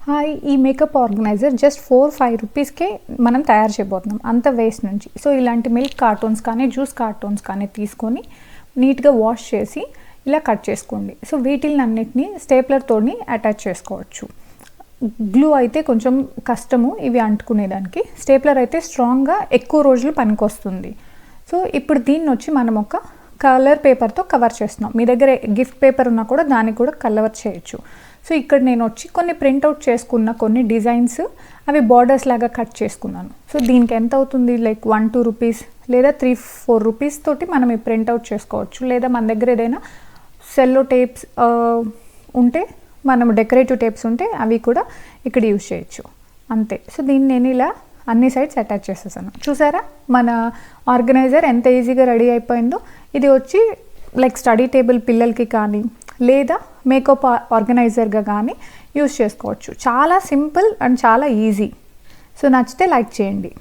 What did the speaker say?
Hi, ఈ makeup organiser just 4-5 రూపీస్కే మనం తయారు చేయబోతున్నాం అంత వేస్ట్ నుంచి. సో ఇలాంటి మిల్క్ కార్టూన్స్ కానీ జ్యూస్ కార్టూన్స్ కానీ తీసుకొని నీట్గా వాష్ చేసి ఇలా కట్ చేసుకోండి. సో వీటిని అన్నిటినీ స్టేప్లర్తోని అటాచ్ చేసుకోవచ్చు. గ్లూ అయితే కొంచెం కష్టము ఇవి అంటుకునేదానికి, స్టేప్లర్ అయితే స్ట్రాంగ్గా ఎక్కువ రోజులు పనికొస్తుంది. సో ఇప్పుడు దీన్ని వచ్చి మనం ఒక కలర్ పేపర్తో కవర్ చేస్తున్నాం. మీ దగ్గర గిఫ్ట్ పేపర్ ఉన్నా కూడా దానికి కూడా కవర్ చేయొచ్చు. సో ఇక్కడ నేను వచ్చి కొన్ని ప్రింట్అవుట్ చేసుకున్న కొన్ని డిజైన్స్ అవి బార్డర్స్ లాగా కట్ చేసుకున్నాను. సో దీనికి ఎంత అవుతుంది, లైక్ 1-2 రూపీస్ లేదా 3-4 రూపీస్ తోటి మనం ఈ ప్రింట్అవుట్ చేసుకోవచ్చు. లేదా మన దగ్గర ఏదైనా సెల్లో టేప్స్ ఉంటే, మనం డెకరేటివ్ టేప్స్ ఉంటే అవి కూడా ఇక్కడ యూజ్ చేయొచ్చు, అంతే. సో దీన్ని నేను ఇలా అన్ని సైడ్స్ అటాచ్ చేసేసాను. చూసారా మన ఆర్గనైజర్ ఎంత ఈజీగా రెడీ అయిపోయిందో. ఇది వచ్చి లైక్ స్టడీ టేబుల్ పిల్లలకి కానీ లేదా మేకప్ ఆర్గనైజర్గా కానీ యూజ్ చేసుకోవచ్చు. చాలా సింపుల్ అండ్ చాలా ఈజీ. సో నచ్చితే లైక్ చేయండి.